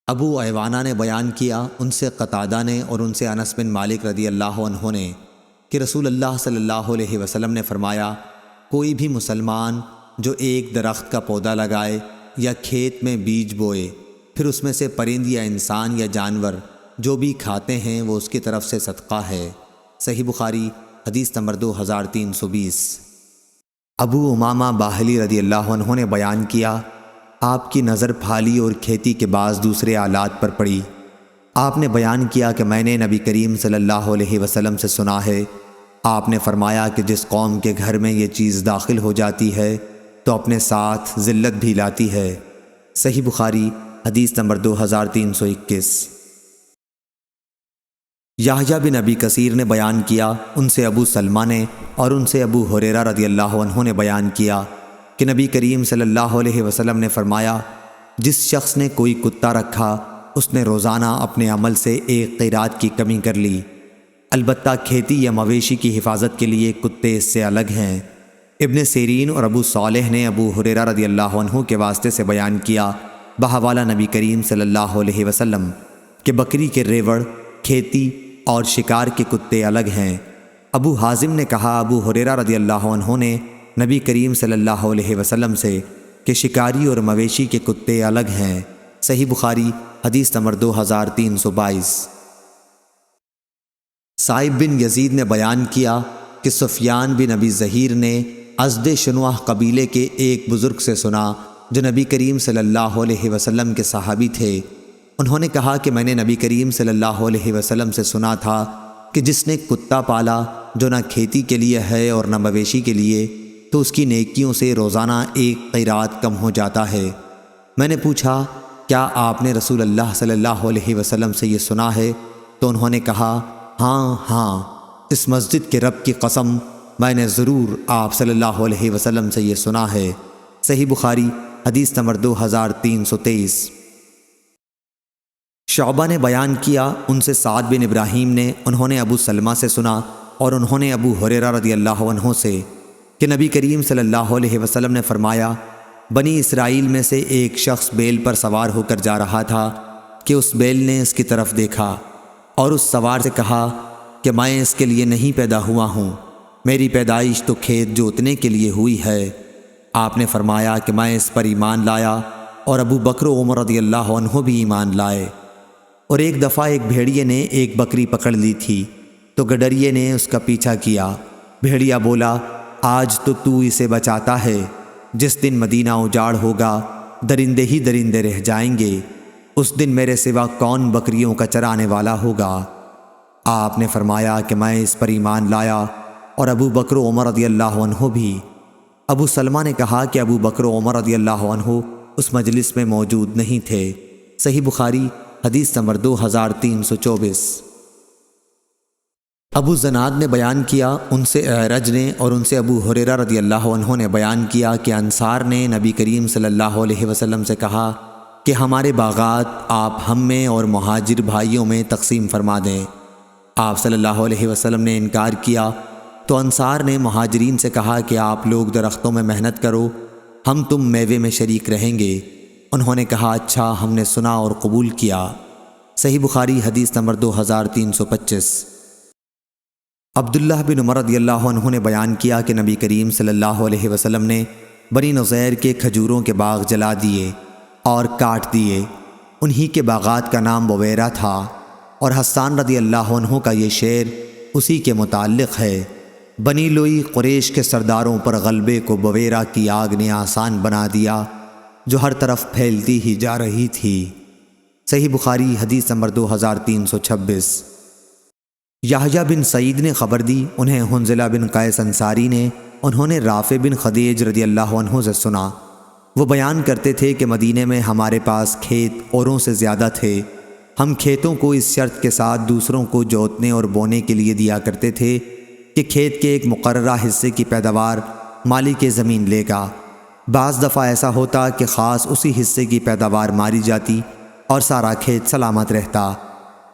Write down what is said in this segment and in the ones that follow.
ابو ایوانہ نے بیان کیا، ان سے قتادہ نے اور ان سے انس بن مالک رضی اللہ عنہ نے کہ رسول اللہ صلی اللہ علیہ وسلم نے فرمایا، کوئی بھی مسلمان جو ایک درخت کا پودا لگائے یا کھیت میں بیج بوئے، پھر اس میں سے پرند یا انسان یا جانور جو بھی کھاتے ہیں وہ اس کی طرف سے صدقہ ہے۔ صحیح بخاری حدیث نمبر 2320۔ ابو امامہ باہلی رضی اللہ عنہ نے بیان کیا، آپ کی نظر پھالی اور کھیتی کے بعض دوسرے آلات پر پڑی۔ آپ نے بیان کیا کہ میں نے نبی کریم صلی اللہ علیہ وسلم سے سنا ہے، آپ نے فرمایا کہ جس قوم کے گھر میں یہ چیز داخل ہو جاتی ہے تو اپنے ساتھ ذلت بھی لاتی ہے۔ صحیح بخاری حدیث نمبر 2321۔ یحییٰ بن ابی کثیر نے بیان کیا، ان سے ابو سلمہ نے اور ان سے ابو ہریرہ رضی اللہ عنہ نے بیان کیا کہ نبی کریم صلی اللہ علیہ وسلم نے فرمایا، جس شخص نے کوئی کتا رکھا اس نے روزانہ اپنے عمل سے ایک قیرات کی کمی کر لی، البتہ کھیتی یا مویشی کی حفاظت کے لیے کتے اس سے الگ ہیں۔ ابن سیرین اور ابو صالح نے ابو ہریرہ رضی اللہ عنہ کے واسطے سے بیان کیا بحوالہ نبی کریم صلی اللہ علیہ وسلم کہ بکری کے ریوڑ، کھیتی اور شکار کے کتے الگ ہیں۔ ابو حازم نے کہا، ابو ہریرہ رضی اللہ عنہ نے نبی کریم صلی اللہ علیہ وسلم سے کہ شکاری اور مویشی کے کتے الگ ہیں۔ صحیح بخاری حدیث نمبر 2322۔ سائب بن یزید نے بیان کیا کہ سفیان بن ابی ظہیر نے ازد شنوہ قبیلے کے ایک بزرگ سے سنا جو نبی کریم صلی اللہ علیہ وسلم کے صحابی تھے۔ انہوں نے کہا کہ میں نے نبی کریم صلی اللہ علیہ وسلم سے سنا تھا کہ جس نے کتا پالا جو نہ کھیتی کے لیے ہے اور نہ مویشی کے لیے، تو اس کی نیکیوں سے روزانہ ایک قیرات کم ہو جاتا ہے۔ میں نے پوچھا، کیا آپ نے رسول اللہ صلی اللہ علیہ وسلم سے یہ سنا ہے؟ تو انہوں نے کہا، ہاں، اس مسجد کے رب کی قسم میں نے ضرور آپ صلی اللہ علیہ وسلم سے یہ سنا ہے۔ صحیح بخاری حدیث نمبر 2323۔ شعبہ نے بیان کیا، ان سے سعد بن ابراہیم نے، انہوں نے ابو سلمہ سے سنا اور انہوں نے ابو ہریرہ رضی اللہ عنہ سے کہ نبی کریم صلی اللہ علیہ وسلم نے فرمایا، بنی اسرائیل میں سے ایک شخص بیل پر سوار ہو کر جا رہا تھا کہ اس بیل نے اس کی طرف دیکھا اور اس سوار سے کہا کہ میں اس کے لیے نہیں پیدا ہوا ہوں، میری پیدائش تو کھیت جوتنے کے لیے ہوئی ہے۔ آپ نے فرمایا کہ میں اس پر ایمان لایا اور ابو بکر و عمر رضی اللہ عنہ بھی ایمان لائے۔ اور ایک دفعہ ایک بھیڑیے نے ایک بکری پکڑ لی تھی تو گڈریے نے اس کا پیچھا کیا۔ بھیڑیا بولا، آج تو اسے بچاتا ہے، جس دن مدینہ اجاڑ ہوگا درندے ہی درندے رہ جائیں گے، اس دن میرے سوا کون بکریوں کا چرانے والا ہوگا؟ آپ نے فرمایا کہ میں اس پر ایمان لایا اور ابو بکر و عمر رضی اللہ عنہ بھی۔ ابو سلمہ نے کہا کہ ابو بکر و عمر رضی اللہ عنہ اس مجلس میں موجود نہیں تھے۔ صحیح بخاری حدیث نمبر 2324۔ ابو زناد نے بیان کیا، ان سے اعرج نے اور ان سے ابو ہریرہ رضی اللہ عنہ نے بیان کیا کہ انصار نے نبی کریم صلی اللہ علیہ وسلم سے کہا کہ ہمارے باغات آپ ہم میں اور مہاجر بھائیوں میں تقسیم فرما دیں۔ آپ صلی اللہ علیہ وسلم نے انکار کیا تو انصار نے مہاجرین سے کہا کہ آپ لوگ درختوں میں محنت کرو، ہم تم میوے میں شریک رہیں گے۔ انہوں نے کہا، اچھا، ہم نے سنا اور قبول کیا۔ صحیح بخاری حدیث نمبر 2325۔ عبداللہ بن عمر رضی اللہ عنہ نے بیان کیا کہ نبی کریم صلی اللہ علیہ وسلم نے بنی نظیر کے کھجوروں کے باغ جلا دیے اور کاٹ دیے۔ انہی کے باغات کا نام بویرہ تھا، اور حسان رضی اللہ عنہ کا یہ شعر اسی کے متعلق ہے، بنی لوئی قریش کے سرداروں پر غلبے کو بویرہ کی آگ نے آسان بنا دیا جو ہر طرف پھیلتی ہی جا رہی تھی۔ صحیح بخاری حدیث نمبر 2326۔ یحییٰ بن سعید نے خبر دی، انہیں حنظلہ بن قیس انصاری نے، انہوں نے رافع بن خدیج رضی اللہ عنہ سے سنا، وہ بیان کرتے تھے کہ مدینے میں ہمارے پاس کھیت اوروں سے زیادہ تھے، ہم کھیتوں کو اس شرط کے ساتھ دوسروں کو جوتنے اور بونے کے لیے دیا کرتے تھے کہ کھیت کے ایک مقررہ حصے کی پیداوار مالک زمین لے گا۔ بعض دفعہ ایسا ہوتا کہ خاص اسی حصے کی پیداوار ماری جاتی اور سارا کھیت سلامت رہتا،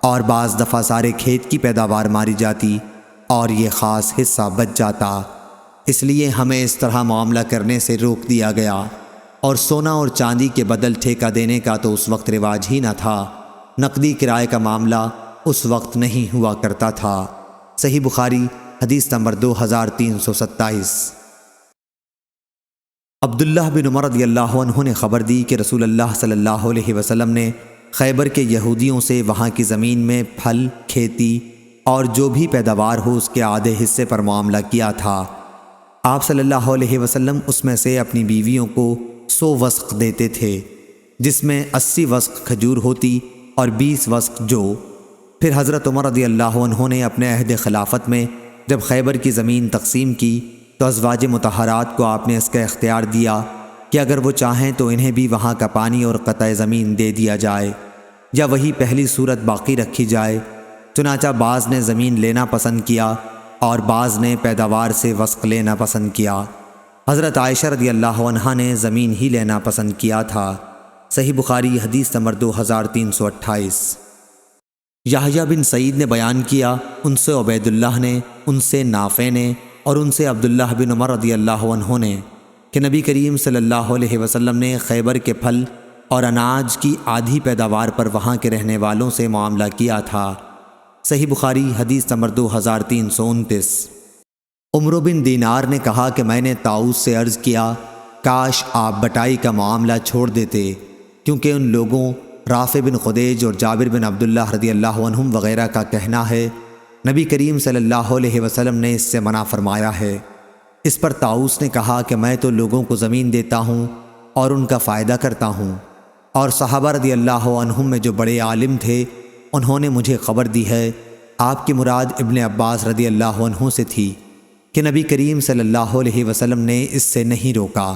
اور بعض دفعہ سارے کھیت کی پیداوار ماری جاتی اور یہ خاص حصہ بچ جاتا۔ اس لیے ہمیں اس طرح معاملہ کرنے سے روک دیا گیا۔ اور سونا اور چاندی کے بدل ٹھیکہ دینے کا تو اس وقت رواج ہی نہ تھا، نقدی کرائے کا معاملہ اس وقت نہیں ہوا کرتا تھا۔ صحیح بخاری حدیث نمبر 2327۔ عبداللہ بن عمر رضی اللہ عنہ نے خبر دی کہ رسول اللہ صلی اللہ علیہ وسلم نے خیبر کے یہودیوں سے وہاں کی زمین میں پھل، کھیتی اور جو بھی پیداوار ہو اس کے آدھے حصے پر معاملہ کیا تھا۔ آپ صلی اللہ علیہ وسلم اس میں سے اپنی بیویوں کو 100 وسق دیتے تھے، جس میں 80 وسق کھجور ہوتی اور 20 وسق جو۔ پھر حضرت عمر رضی اللہ عنہ نے اپنے عہد خلافت میں جب خیبر کی زمین تقسیم کی تو ازواج مطہرات کو آپ نے اس کا اختیار دیا کہ اگر وہ چاہیں تو انہیں بھی وہاں کا پانی اور قطع زمین دے دیا جائے یا وہی پہلی صورت باقی رکھی جائے۔ چنانچہ بعض نے زمین لینا پسند کیا اور بعض نے پیداوار سے وسق لینا پسند کیا۔ حضرت عائشہ رضی اللہ عنہا نے زمین ہی لینا پسند کیا تھا۔ صحیح بخاری حدیث نمبر 2328۔ یحییٰ بن سعید نے بیان کیا، ان سے عبید اللہ نے، ان سے نافع نے اور ان سے عبداللہ بن عمر رضی اللہ عنہ نے کہ نبی کریم صلی اللہ علیہ وسلم نے خیبر کے پھل اور اناج کی آدھی پیداوار پر وہاں کے رہنے والوں سے معاملہ کیا تھا۔ صحیح بخاری حدیث نمبر 2329۔ عمر بن دینار نے کہا کہ میں نے طاؤس سے عرض کیا، کاش آپ بٹائی کا معاملہ چھوڑ دیتے، کیونکہ ان لوگوں رافع بن خدیج اور جابر بن عبداللہ رضی اللہ عنہم وغیرہ کا کہنا ہے نبی کریم صلی اللہ علیہ وسلم نے اس سے منع فرمایا ہے۔ اس پر طاؤس نے کہا کہ میں تو لوگوں کو زمین دیتا ہوں اور ان کا فائدہ کرتا ہوں، اور صحابہ رضی اللہ عنہم میں جو بڑے عالم تھے انہوں نے مجھے خبر دی ہے، آپ کی مراد ابن عباس رضی اللہ عنہ سے تھی کہ نبی کریم صلی اللہ علیہ وسلم نے اس سے نہیں روکا،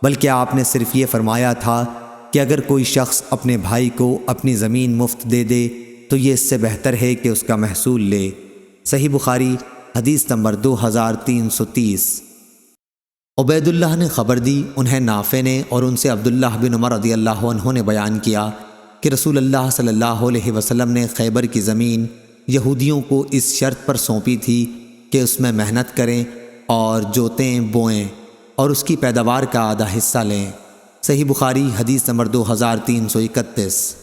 بلکہ آپ نے صرف یہ فرمایا تھا کہ اگر کوئی شخص اپنے بھائی کو اپنی زمین مفت دے دے تو یہ اس سے بہتر ہے کہ اس کا محصول لے۔ صحیح بخاری حدیث نمبر 2330۔ عبید اللہ نے خبر دی، انہیں نافع نے اور ان سے عبداللہ بن عمر رضی اللہ عنہ نے بیان کیا کہ رسول اللہ صلی اللہ علیہ وسلم نے خیبر کی زمین یہودیوں کو اس شرط پر سونپی تھی کہ اس میں محنت کریں اور جوتیں بوئیں اور اس کی پیداوار کا آدھا حصہ لیں۔ صحیح بخاری حدیث نمبر 2331۔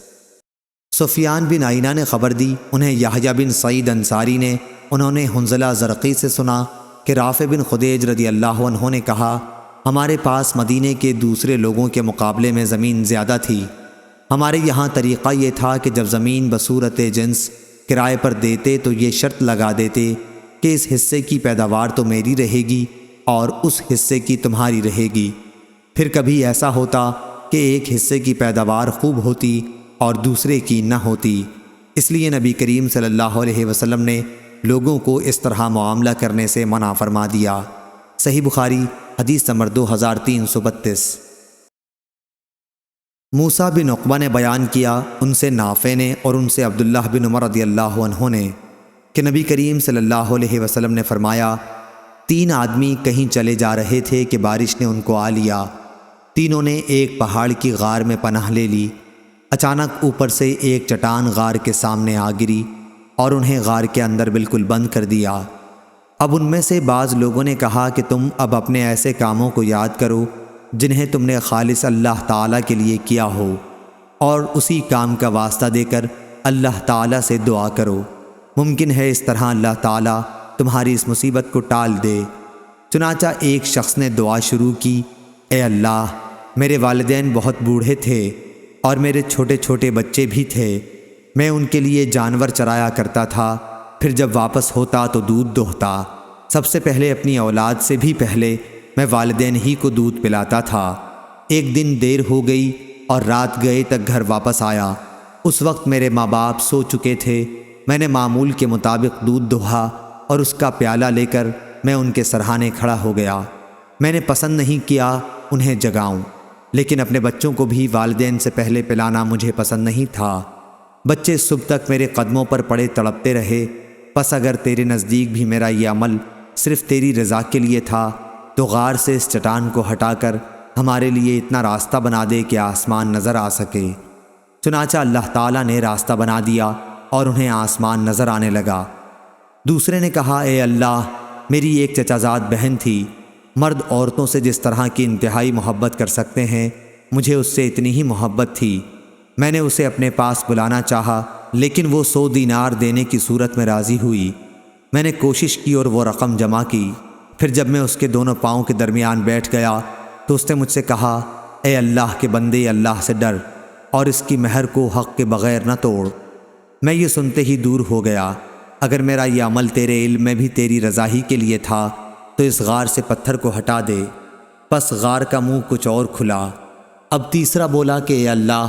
سفیان بن عینہ نے خبر دی، انہیں یحییٰ بن سعید انصاری نے، انہوں نے حنظلہ زرقی سے سنا کہ رافع بن خدیج رضی اللہ عنہ نے کہا، ہمارے پاس مدینے کے دوسرے لوگوں کے مقابلے میں زمین زیادہ تھی۔ ہمارے یہاں طریقہ یہ تھا کہ جب زمین بصورت جنس کرائے پر دیتے تو یہ شرط لگا دیتے کہ اس حصے کی پیداوار تو میری رہے گی اور اس حصے کی تمہاری رہے گی۔ پھر کبھی ایسا ہوتا کہ ایک حصے کی پیداوار خوب ہوتی اور دوسرے کی نہ ہوتی، اس لیے نبی کریم صلی اللہ علیہ وسلم نے لوگوں کو اس طرح معاملہ کرنے سے منع فرما دیا۔ صحیح بخاری حدیث نمبر 2332۔ موسیٰ بن عقبہ نے بیان کیا، ان سے نافع نے اور ان سے عبداللہ بن عمر رضی اللہ عنہ نے کہ نبی کریم صلی اللہ علیہ وسلم نے فرمایا، 3 آدمی کہیں چلے جا رہے تھے کہ بارش نے ان کو آ لیا۔ تینوں نے ایک پہاڑ کی غار میں پناہ لے لی۔ اچانک اوپر سے ایک چٹان غار کے سامنے آ گری اور انہیں غار کے اندر بالکل بند کر دیا۔ اب ان میں سے بعض لوگوں نے کہا کہ تم اب اپنے ایسے کاموں کو یاد کرو جنہیں تم نے خالص اللہ تعالیٰ کے لیے کیا ہو، اور اسی کام کا واسطہ دے کر اللہ تعالیٰ سے دعا کرو، ممکن ہے اس طرح اللہ تعالیٰ تمہاری اس مصیبت کو ٹال دے۔ چنانچہ ایک شخص نے دعا شروع کی، اے اللہ، میرے والدین بہت بوڑھے تھے اور میرے چھوٹے چھوٹے بچے بھی تھے، میں ان کے لیے جانور چرایا کرتا تھا، پھر جب واپس ہوتا تو دودھ دوہتا، سب سے پہلے اپنی اولاد سے بھی پہلے میں والدین ہی کو دودھ پلاتا تھا۔ ایک دن دیر ہو گئی اور رات گئے تک گھر واپس آیا، اس وقت میرے ماں باپ سو چکے تھے۔ میں نے معمول کے مطابق دودھ دوہا اور اس کا پیالہ لے کر میں ان کے سرہانے کھڑا ہو گیا۔ میں نے پسند نہیں کیا انہیں جگاؤں، لیکن اپنے بچوں کو بھی والدین سے پہلے پلانا مجھے پسند نہیں تھا۔ بچے صبح تک میرے قدموں پر پڑے تڑپتے رہے، پس اگر تیرے نزدیک بھی میرا یہ عمل صرف تیری رضا کے لیے تھا تو غار سے اس چٹان کو ہٹا کر ہمارے لیے اتنا راستہ بنا دے کہ آسمان نظر آ سکے۔ چنانچہ اللہ تعالیٰ نے راستہ بنا دیا اور انہیں آسمان نظر آنے لگا۔ دوسرے نے کہا، اے اللہ، میری ایک چچا زاد بہن تھی، مرد عورتوں سے جس طرح کی انتہائی محبت کر سکتے ہیں، مجھے اس سے اتنی ہی محبت تھی۔ میں نے اسے اپنے پاس بلانا چاہا، لیکن وہ 100 دینار دینے کی صورت میں راضی ہوئی۔ میں نے کوشش کی اور وہ رقم جمع کی۔ پھر جب میں اس کے دونوں پاؤں کے درمیان بیٹھ گیا تو اس نے مجھ سے کہا، اے اللہ کے بندے، اللہ سے ڈر اور اس کی مہر کو حق کے بغیر نہ توڑ۔ میں یہ سنتے ہی دور ہو گیا۔ اگر میرا یہ عمل تیرے علم میں بھی تیری رضا ہی کے لیے تھا تو اس غار سے پتھر کو ہٹا دے۔ پس غار کا منہ کچھ اور کھلا۔ اب تیسرا بولا کہ اے اللہ،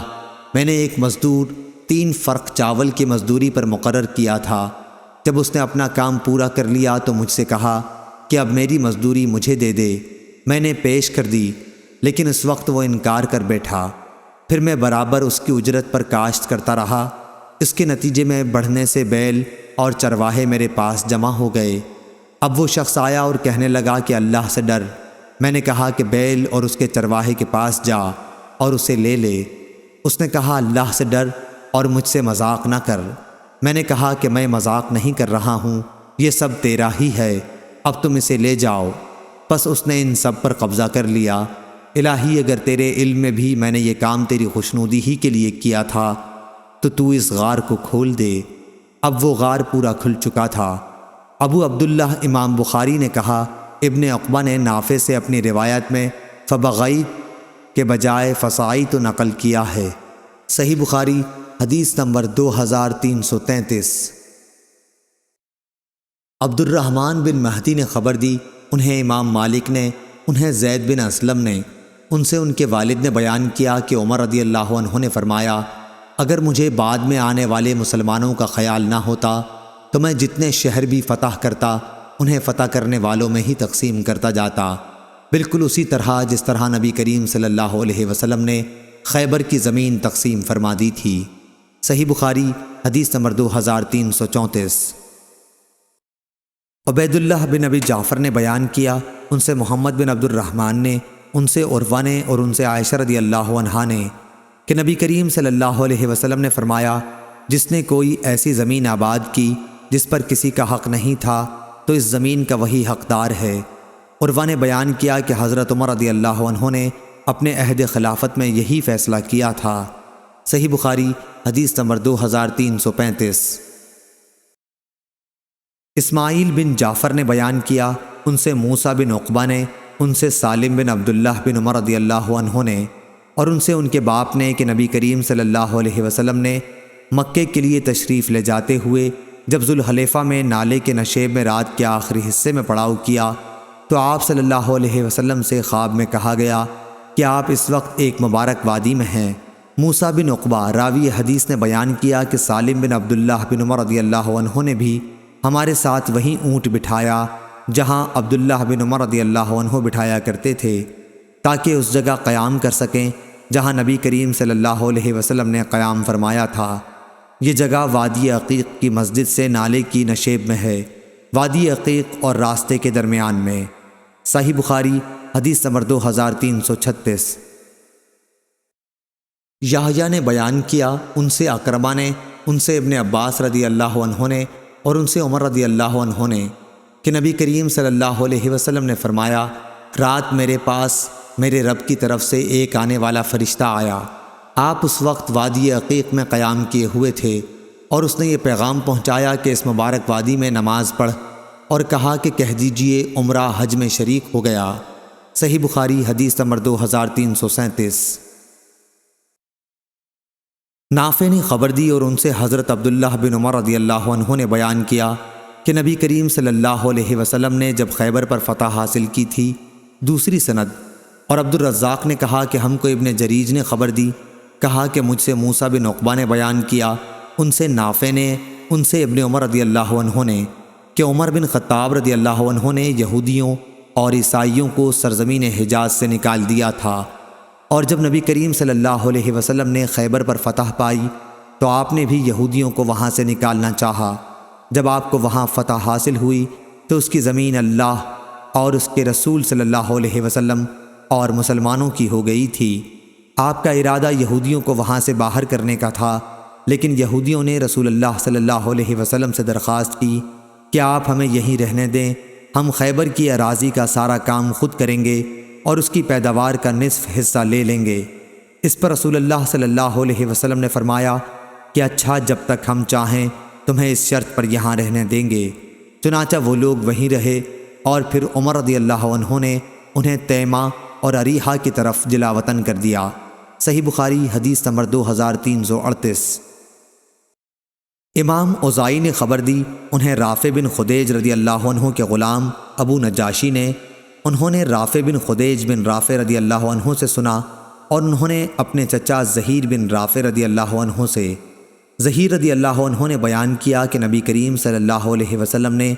میں نے ایک مزدور 3 فرق چاول کی مزدوری پر مقرر کیا تھا۔ جب اس نے اپنا کام پورا کر لیا تو مجھ سے کہا کہ اب میری مزدوری مجھے دے دے۔ میں نے پیش کر دی، لیکن اس وقت وہ انکار کر بیٹھا۔ پھر میں برابر اس کی اجرت پر کاشت کرتا رہا۔ اس کے نتیجے میں بڑھنے سے بیل اور چرواہے میرے پاس جمع ہو گئے۔ اب وہ شخص آیا اور کہنے لگا کہ اللہ سے ڈر۔ میں نے کہا کہ بیل اور اس کے چرواہے کے پاس جا اور اسے لے لے۔ اس نے کہا، اللہ سے ڈر اور مجھ سے مذاق نہ کر۔ میں نے کہا کہ میں مذاق نہیں کر رہا ہوں، یہ سب تیرا ہی ہے، اب تم اسے لے جاؤ۔ پس اس نے ان سب پر قبضہ کر لیا۔ الہی، اگر تیرے علم میں بھی میں نے یہ کام تیری خوشنودی ہی کے لیے کیا تھا تو اس غار کو کھول دے۔ اب وہ غار پورا کھل چکا تھا۔ ابو عبداللہ امام بخاری نے کہا، ابن عقبہ نے نافع سے اپنی روایت میں فبغیت کے بجائے فصاعیت نقل کیا ہے۔ صحیح بخاری حدیث نمبر 2333۔ عبد الرحمن بن مہدی نے خبر دی، انہیں امام مالک نے، انہیں زید بن اسلم نے، ان سے ان کے والد نے بیان کیا کہ عمر رضی اللہ عنہ نے فرمایا، اگر مجھے بعد میں آنے والے مسلمانوں کا خیال نہ ہوتا تو میں جتنے شہر بھی فتح کرتا انہیں فتح کرنے والوں میں ہی تقسیم کرتا جاتا، بالکل اسی طرح جس طرح نبی کریم صلی اللہ علیہ وسلم نے خیبر کی زمین تقسیم فرما دی تھی۔ صحیح بخاری حدیث نمبر 2334۔ عبید اللہ بن ابی جعفر نے بیان کیا، ان سے محمد بن عبد الرحمن نے، ان سے عروہ نے اور ان سے عائشہ رضی اللہ عنہا نے کہ نبی کریم صلی اللہ علیہ وسلم نے فرمایا، جس نے کوئی ایسی زمین آباد کی جس پر کسی کا حق نہیں تھا تو اس زمین کا وہی حقدار ہے۔ عروہ نے بیان کیا کہ حضرت عمر رضی اللہ عنہ نے اپنے عہد خلافت میں یہی فیصلہ کیا تھا۔ صحیح بخاری حدیث نمبر 2335۔ اسماعیل بن جعفر نے بیان کیا، ان سے موسیٰ بن عقبہ نے، ان سے سالم بن عبداللہ بن عمر رضی اللہ عنہ نے اور ان سے ان کے باپ نے کہ نبی کریم صلی اللہ علیہ وسلم نے مکے کے لیے تشریف لے جاتے ہوئے جب ذوالحلیفہ میں نالے کے نشیب میں رات کے آخری حصے میں پڑاؤ کیا تو آپ صلی اللہ علیہ وسلم سے خواب میں کہا گیا کہ آپ اس وقت ایک مبارک وادی میں ہیں۔ موسیٰ بن عقبہ راوی حدیث نے بیان کیا کہ سالم بن عبداللہ بن عمر رضی اللہ عنہ نے بھی ہمارے ساتھ وہیں اونٹ بٹھایا جہاں عبداللہ بن عمر رضی اللہ عنہ بٹھایا کرتے تھے، تاکہ اس جگہ قیام کر سکیں جہاں نبی کریم صلی اللہ علیہ وسلم نے قیام فرمایا تھا۔ یہ جگہ وادی عقیق کی مسجد سے نالے کی نشیب میں ہے، وادی عقیق اور راستے کے درمیان میں۔ صحیح بخاری حدیث نمبر 2336۔ یحییٰ نے بیان کیا، ان سے اکرمہ نے، ان سے ابن عباس رضی اللہ عنہ نے اور ان سے عمر رضی اللہ عنہ نے کہ نبی کریم صلی اللہ علیہ وسلم نے فرمایا، رات میرے پاس میرے رب کی طرف سے ایک آنے والا فرشتہ آیا۔ آپ اس وقت وادی عقیق میں قیام کیے ہوئے تھے اور اس نے یہ پیغام پہنچایا کہ اس مبارک وادی میں نماز پڑھ، اور کہا کہ کہہ دیجئے عمرہ حج میں شریک ہو گیا۔ صحیح بخاری حدیث نمبر 2337۔ نافع نے خبر دی اور ان سے حضرت عبداللہ بن عمر رضی اللہ عنہ نے بیان کیا کہ نبی کریم صلی اللہ علیہ وسلم نے جب خیبر پر فتح حاصل کی تھی۔ دوسری سند۔ اور عبد الرزاق نے کہا کہ ہم کو ابن جریج نے خبر دی، کہا کہ مجھ سے موسیٰ بن عقبہ نے بیان کیا، ان سے نافع نے، ان سے ابن عمر رضی اللہ عنہ نے کہ عمر بن خطاب رضی اللہ عنہ نے یہودیوں اور عیسائیوں کو سرزمین حجاز سے نکال دیا تھا، اور جب نبی کریم صلی اللہ علیہ وسلم نے خیبر پر فتح پائی تو آپ نے بھی یہودیوں کو وہاں سے نکالنا چاہا۔ جب آپ کو وہاں فتح حاصل ہوئی تو اس کی زمین اللہ اور اس کے رسول صلی اللہ علیہ وسلم اور مسلمانوں کی ہو گئی تھی۔ آپ کا ارادہ یہودیوں کو وہاں سے باہر کرنے کا تھا، لیکن یہودیوں نے رسول اللہ صلی اللہ علیہ وسلم سے درخواست کی کہ آپ ہمیں یہیں رہنے دیں، ہم خیبر کی اراضی کا سارا کام خود کریں گے اور اس کی پیداوار کا نصف حصہ لے لیں گے۔ اس پر رسول اللہ صلی اللہ علیہ وسلم نے فرمایا کہ اچھا، جب تک ہم چاہیں تمہیں اس شرط پر یہاں رہنے دیں گے۔ چنانچہ وہ لوگ وہیں رہے اور پھر عمر رضی اللہ عنہ نے انہیں تیمہ اور اریحہ کی طرف جلا وطن کر دیا۔ صحیح بخاری حدیث نمبر 2338۔ امام اوزائی نے خبر دی، انہیں رافع بن خدیج رضی اللہ عنہ کے غلام ابو نجاشی نے، انہوں نے رافع بن خدیج بن رافع رضی اللہ عنہ سے سنا اور انہوں نے اپنے چچا زہیر بن رافع رضی اللہ عنہ سے۔ زہیر رضی اللہ عنہ نے بیان کیا کہ نبی کریم صلی اللہ علیہ وسلم نے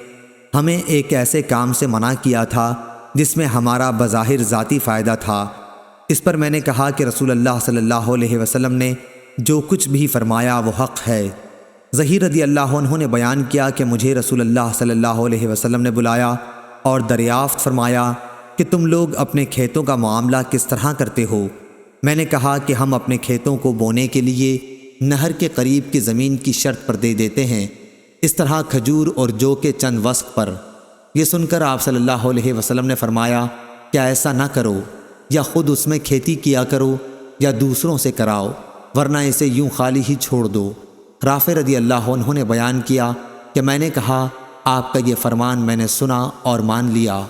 ہمیں ایک ایسے کام سے منع کیا تھا جس میں ہمارا بظاہر ذاتی فائدہ تھا۔ اس پر میں نے کہا کہ رسول اللہ صلی اللہ علیہ وسلم نے جو کچھ بھی فرمایا وہ حق ہے۔ زہیر رضی اللہ عنہ نے بیان کیا کہ مجھے رسول اللہ صلی اللہ علیہ وسلم نے بلایا اور دریافت فرمایا کہ تم لوگ اپنے کھیتوں کا معاملہ کس طرح کرتے ہو؟ میں نے کہا کہ ہم اپنے کھیتوں کو بونے کے لیے نہر کے قریب کی زمین کی شرط پر دے دیتے ہیں، اس طرح کھجور اور جو کے چند وسق پر۔ یہ سن کر آپ صلی اللہ علیہ وسلم نے فرمایا کہ ایسا نہ کرو، یا خود اس میں کھیتی کیا کرو یا دوسروں سے کراؤ، ورنہ اسے یوں خالی ہی چھوڑ دو۔ رافع رضی اللہ عنہ نے بیان کیا کہ میں نے کہا آپ کا یہ فرمان میں نے سنا اور مان لیا۔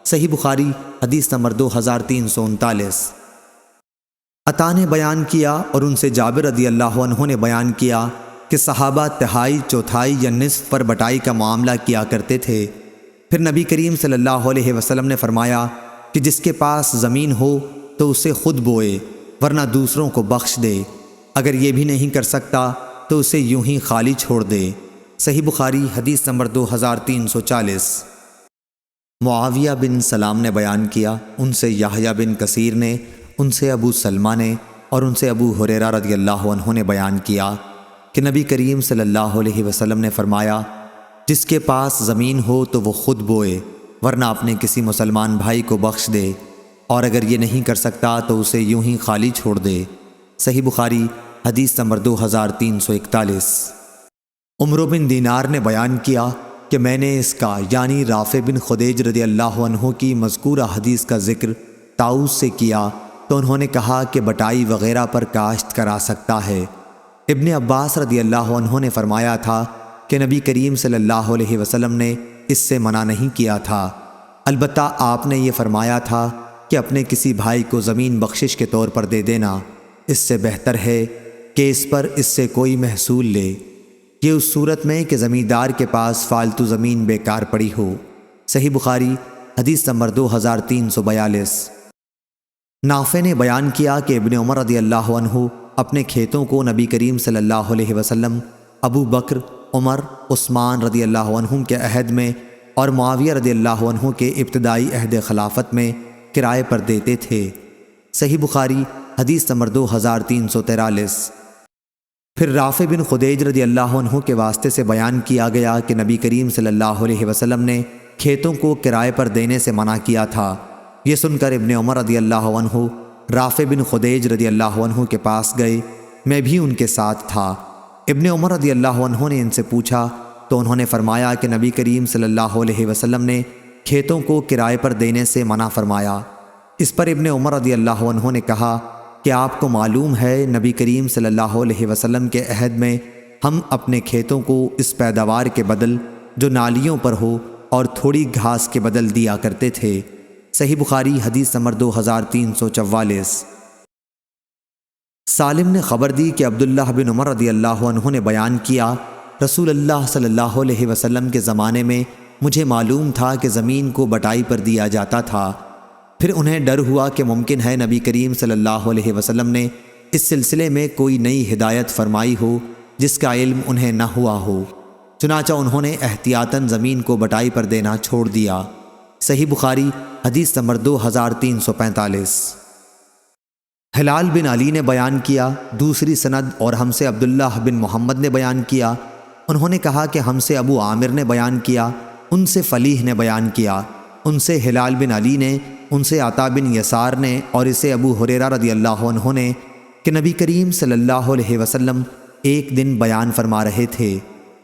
صحیح بخاری حدیث نمبر 2339۔ عطا نے بیان کیا اور ان سے جابر رضی اللہ عنہ نے بیان کیا کہ صحابہ تہائی، چوتھائی یا نصف پر بٹائی کا معاملہ کیا کرتے تھے۔ پھر نبی کریم صلی اللہ علیہ وسلم نے فرمایا کہ جس کے پاس زمین ہو تو اسے خود بوئے، ورنہ دوسروں کو بخش دے، اگر یہ بھی نہیں کر سکتا تو اسے یوں ہی خالی چھوڑ دے۔ صحیح بخاری حدیث نمبر 2340۔ معاویہ بن سلام نے بیان کیا، ان سے یحییٰ بن کثیر نے، ان سے ابو سلمہ نے اور ان سے ابو ہریرہ رضی اللہ عنہ نے بیان کیا کہ نبی کریم صلی اللہ علیہ وسلم نے فرمایا جس کے پاس زمین ہو تو وہ خود بوئے، ورنہ اپنے کسی مسلمان بھائی کو بخش دے، اور اگر یہ نہیں کر سکتا تو اسے یوں ہی خالی چھوڑ دے۔ صحیح بخاری حدیث نمبر 2341۔ عمرو بن دینار نے بیان کیا کہ میں نے اس کا یعنی رافع بن خدیج رضی اللہ عنہ کی مذکورہ حدیث کا ذکر طاؤس سے کیا تو انہوں نے کہا کہ بٹائی وغیرہ پر کاشت کرا سکتا ہے۔ ابن عباس رضی اللہ عنہ نے فرمایا تھا کہ نبی کریم صلی اللہ علیہ وسلم نے اس سے منع نہیں کیا تھا، البتہ آپ نے یہ فرمایا تھا کہ اپنے کسی بھائی کو زمین بخشش کے طور پر دے دینا، اس سے بہتر ہے کہ اس پر اس سے کوئی محصول لے، یہ اس صورت میں کہ زمیندار کے پاس فالتو زمین بیکار پڑی ہو۔ صحیح بخاری حدیث نمبر 2342۔ نافع نے بیان کیا کہ ابن عمر رضی اللہ عنہ اپنے کھیتوں کو نبی کریم صلی اللہ علیہ وسلم، ابو بکر، عمر، عثمان رضی اللہ عنہ کے عہد میں اور معاویہ رضی اللہ عنہ کے ابتدائی عہد خلافت میں کرائے پر دیتے تھے۔ صحیح بخاری حدیث نمبر 2343۔ پھر رافع بن خدیج رضی اللہ عنہ کے واسطے سے بیان کیا گیا کہ نبی کریم صلی اللہ علیہ وسلم نے کھیتوں کو کرائے پر دینے سے منع کیا تھا۔ یہ سن کر ابن عمر رضی اللہ عنہ رافع بن خدیج رضی اللہ عنہ کے پاس گئے، میں بھی ان کے ساتھ تھا۔ ابن عمر رضی اللہ عنہ نے ان سے پوچھا تو انہوں نے فرمایا کہ نبی کریم صلی اللہ علیہ وسلم نے کھیتوں کو کرائے پر دینے سے منع فرمایا۔ اس پر ابن عمر رضی اللہ عنہ نے کہا کہ آپ کو معلوم ہے نبی کریم صلی اللہ علیہ وسلم کے عہد میں ہم اپنے کھیتوں کو اس پیداوار کے بدل جو نالیوں پر ہو اور تھوڑی گھاس کے بدل دیا کرتے تھے۔ صحیح بخاری حدیث نمبر 2344۔ سالم نے خبر دی کہ عبداللہ بن عمر رضی اللہ عنہ نے بیان کیا رسول اللہ صلی اللہ علیہ وسلم کے زمانے میں مجھے معلوم تھا کہ زمین کو بٹائی پر دیا جاتا تھا، پھر انہیں ڈر ہوا کہ ممکن ہے نبی کریم صلی اللہ علیہ وسلم نے اس سلسلے میں کوئی نئی ہدایت فرمائی ہو جس کا علم انہیں نہ ہوا ہو، چنانچہ انہوں نے احتیاطاً زمین کو بٹائی پر دینا چھوڑ دیا۔ صحیح بخاری حدیث نمبر 2345۔ ہلال بن علی نے بیان کیا، دوسری سند اور ہم سے عبداللہ بن محمد نے بیان کیا، انہوں نے کہا کہ ہم سے ابو عامر نے بیان کیا، ان سے فلیح نے بیان کیا، ان سے ہلال بن علی نے، ان سے عطا بن یسار نے اور اسے ابو ہریرہ رضی اللہ عنہ نے کہ نبی کریم صلی اللہ علیہ وسلم ایک دن بیان فرما رہے تھے،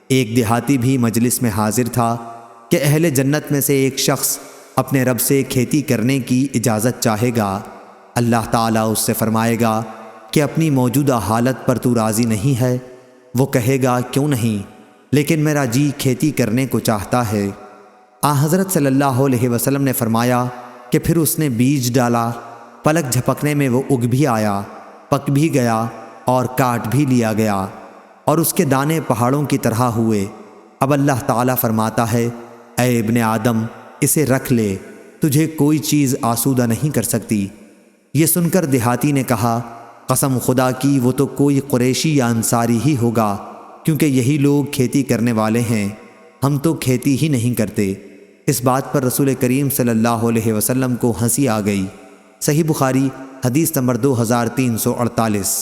ایک دیہاتی بھی مجلس میں حاضر تھا، کہ اہل جنت میں سے ایک شخص اپنے رب سے کھیتی کرنے کی اجازت چاہے گا، اللہ تعالیٰ اس سے فرمائے گا کہ اپنی موجودہ حالت پر تو راضی نہیں ہے؟ وہ کہے گا کیوں نہیں، لیکن میرا جی کھیتی کرنے کو چاہتا ہے۔ حضرت صلی اللہ علیہ وسلم نے فرمایا کہ پھر اس نے بیج ڈالا، پلک جھپکنے میں وہ اگ بھی آیا، پک بھی گیا اور کاٹ بھی لیا گیا، اور اس کے دانے پہاڑوں کی طرح ہوئے۔ اب اللہ تعالیٰ فرماتا ہے، اے ابن آدم اسے رکھ لے، تجھے کوئی چیز آسودہ نہیں کر سکتی۔ یہ سن کر دیہاتی نے کہا، قسم خدا کی وہ تو کوئی قریشی یا انصاری ہی ہوگا، کیونکہ یہی لوگ کھیتی کرنے والے ہیں، ہم تو کھیتی ہی نہیں کرتے۔ اس بات پر رسول کریم صلی اللہ علیہ وسلم کو ہنسی آ گئی۔ صحیح بخاری حدیث نمبر 2348۔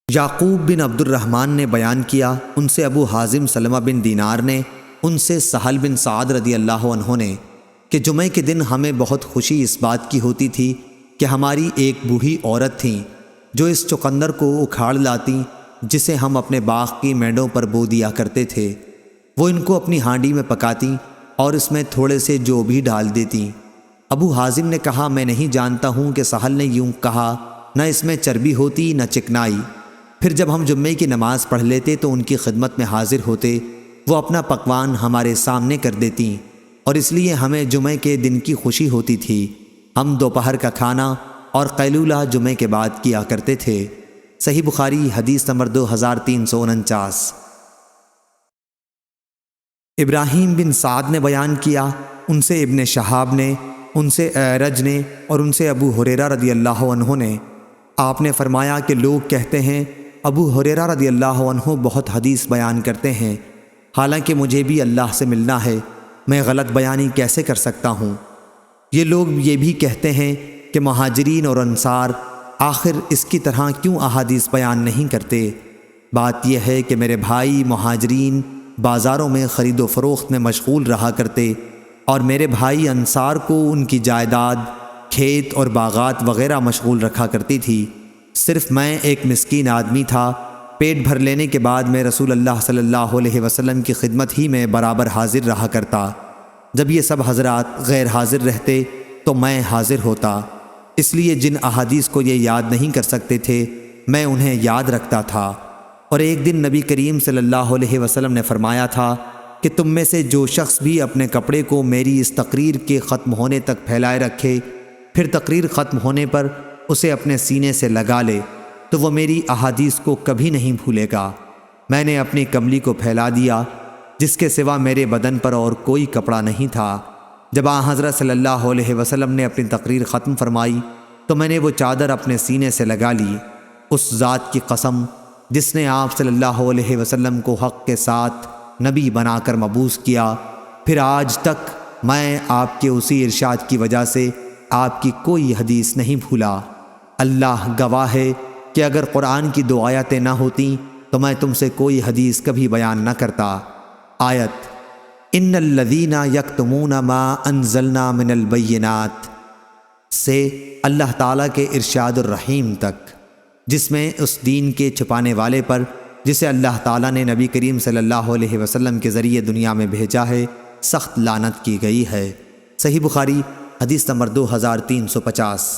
یعقوب بن عبد الرحمن نے بیان کیا، ان سے ابو حازم سلمہ بن دینار نے، ان سے سہل بن سعد رضی اللہ عنہ نے، کہ جمعہ کے دن ہمیں بہت خوشی اس بات کی ہوتی تھی کہ ہماری ایک بوڑھی عورت تھیں جو اس چقندر کو اکھاڑ لاتی جسے ہم اپنے باغ کی مینڈوں پر بو دیا کرتے تھے۔ وہ ان کو اپنی ہانڈی میں پکاتی اور اس میں تھوڑے سے جو بھی ڈال دیتی۔ ابو حازم نے کہا، میں نہیں جانتا ہوں کہ سہل نے یوں کہا، نہ اس میں چربی ہوتی نہ چکنائی۔ پھر جب ہم جمعے کی نماز پڑھ لیتے تو ان کی خدمت میں حاضر ہوتے، وہ اپنا پکوان ہمارے سامنے کر دیتی، اور اس لیے ہمیں جمعے کے دن کی خوشی ہوتی تھی۔ ہم دوپہر کا کھانا اور قیلولہ جمعے کے بعد کیا کرتے تھے۔ صحیح بخاری حدیث نمبر 2349۔ ابراہیم بن سعد نے بیان کیا، ان سے ابن شہاب نے، ان سے اعرج نے اور ان سے ابو ہریرہ رضی اللہ عنہ نے، آپ نے فرمایا کہ لوگ کہتے ہیں ابو ہریرہ رضی اللہ عنہ بہت حدیث بیان کرتے ہیں، حالانکہ مجھے بھی اللہ سے ملنا ہے، میں غلط بیانی کیسے کر سکتا ہوں؟ یہ لوگ یہ بھی کہتے ہیں کہ مہاجرین اور انصار آخر اس کی طرح کیوں احادیث بیان نہیں کرتے؟ بات یہ ہے کہ میرے بھائی مہاجرین بازاروں میں خرید و فروخت میں مشغول رہا کرتے، اور میرے بھائی انصار کو ان کی جائیداد، کھیت اور باغات وغیرہ مشغول رکھا کرتی تھی۔ صرف میں ایک مسکین آدمی تھا، پیٹ بھر لینے کے بعد میں رسول اللہ صلی اللہ علیہ وسلم کی خدمت ہی میں برابر حاضر رہا کرتا۔ جب یہ سب حضرات غیر حاضر رہتے تو میں حاضر ہوتا، اس لیے جن احادیث کو یہ یاد نہیں کر سکتے تھے میں انہیں یاد رکھتا تھا۔ اور ایک دن نبی کریم صلی اللہ علیہ وسلم نے فرمایا تھا کہ تم میں سے جو شخص بھی اپنے کپڑے کو میری اس تقریر کے ختم ہونے تک پھیلائے رکھے، پھر تقریر ختم ہونے پر اسے اپنے سینے سے لگا لے، تو وہ میری احادیث کو کبھی نہیں بھولے گا۔ میں نے اپنی کملی کو پھیلا دیا جس کے سوا میرے بدن پر اور کوئی کپڑا نہیں تھا۔ جب حضرت صلی اللہ علیہ وسلم نے اپنی تقریر ختم فرمائی تو میں نے وہ چادر اپنے سینے سے لگا لی۔ اس ذات کی قسم جس نے آپ صلی اللہ علیہ وسلم کو حق کے ساتھ نبی بنا کر مبعوث کیا، پھر آج تک میں آپ کے اسی ارشاد کی وجہ سے آپ کی کوئی حدیث نہیں بھولا۔ اللہ گواہ ہے کہ اگر قرآن کی 2 آیتیں نہ ہوتیں تو میں تم سے کوئی حدیث کبھی بیان نہ کرتا۔ آیت ان الذین یکتمون ما انزلنا من البینات سے اللہ تعالیٰ کے ارشاد الرحیم تک، جس میں اس دین کے چھپانے والے پر جسے اللہ تعالیٰ نے نبی کریم صلی اللہ علیہ وسلم کے ذریعے دنیا میں بھیجا ہے سخت لعنت کی گئی ہے۔ صحیح بخاری حدیث نمبر 2350۔